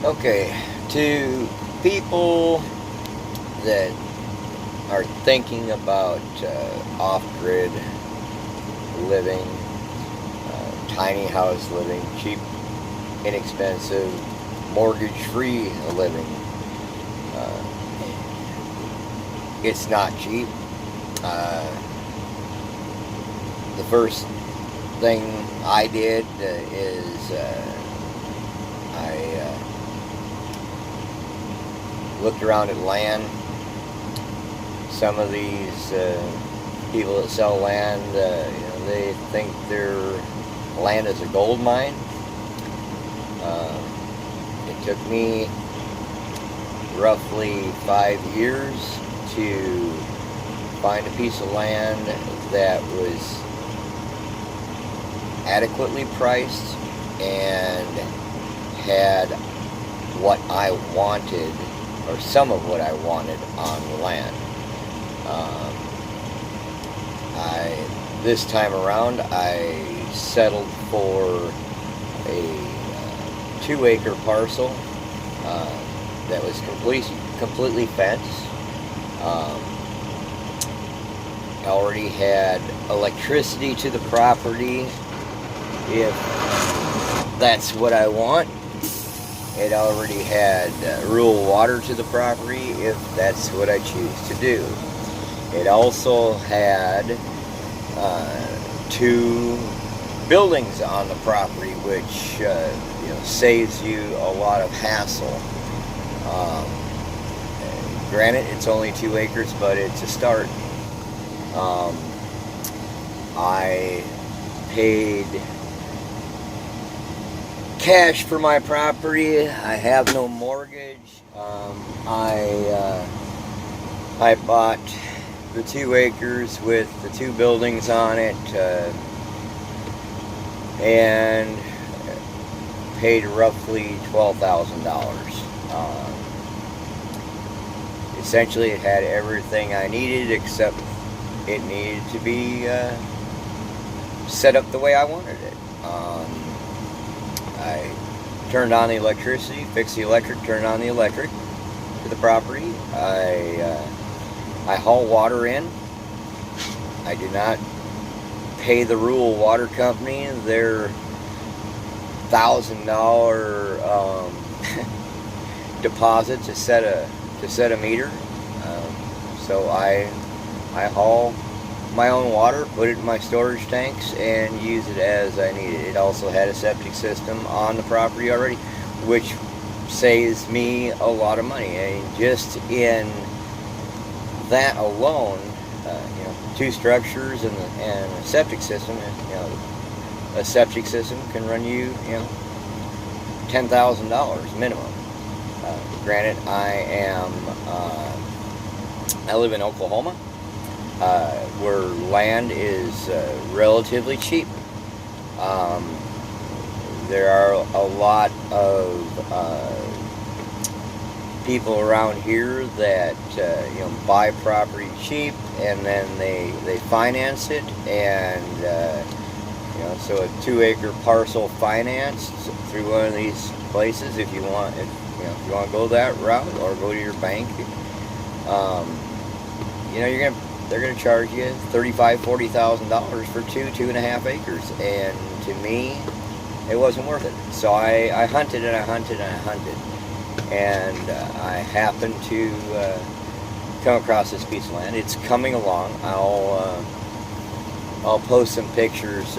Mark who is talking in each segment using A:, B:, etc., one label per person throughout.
A: Okay, to people that are thinking about off-grid living, tiny house living, cheap, inexpensive, mortgage-free living, uh, it's not cheap. Uh, the first thing I did is I looked around at land. Some of these people that sell land, they think their land is a gold mine. It took me roughly 5 years to find a piece of land that was adequately priced and had what I wanted, or some of what I wanted, on the land. This time around, I settled for a 2-acre parcel that was completely fenced. I already had electricity to the property, if that's what I want. It already had rural water to the property, if that's what I choose to do. It also had 2 buildings on the property, which saves you a lot of hassle. Granted, it's only 2 acres, but it's a start. I paid cash for my property. I have no mortgage. I bought the 2 acres with the 2 buildings on it, and paid roughly $12,000. Essentially, it had everything I needed, except it needed to be set up the way I wanted it. I turned on the electricity, fixed the electric, turned on the electric to the property. I haul water in. I do not pay the rural water company their $1,000 deposit to set a meter. So I haul my own water, put it in my storage tanks, and use it as I need it. It also had a septic system on the property already, which saves me a lot of money. I mean, just in that alone, 2 structures and a septic system, a septic system can run you, $10,000 minimum. Granted, I live in Oklahoma, where land is relatively cheap. There are a lot of people around here that buy property cheap, and then they finance it, and so a 2-acre parcel financed through one of these places, if you want to go that route, or go to your bank, they're gonna charge you $35,000-$40,000 for 2.5 acres, and to me, it wasn't worth it. So I hunted and I hunted and I hunted, and I happened to come across this piece of land. It's coming along. I'll post some pictures.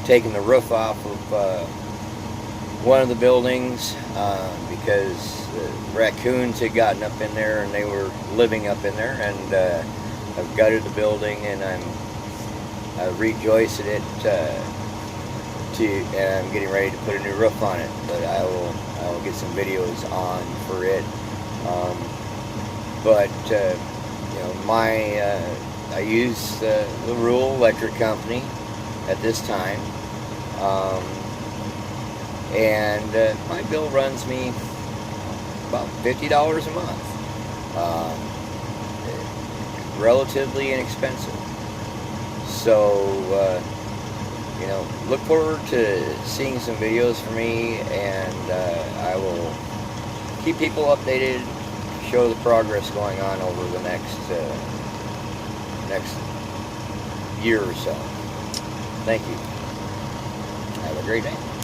A: Taking the roof off of one of the buildings because raccoons had gotten up in there and they were living up in there, and I've gutted the building, and I rejoiced it and I'm getting ready to put a new roof on it, but I will get some videos on for it. I use the rural electric company at this time, and my bill runs me about $50 a month. Relatively inexpensive. So look forward to seeing some videos from me, and I will keep people updated, show the progress going on over the next year or so. Thank you. Have a great day.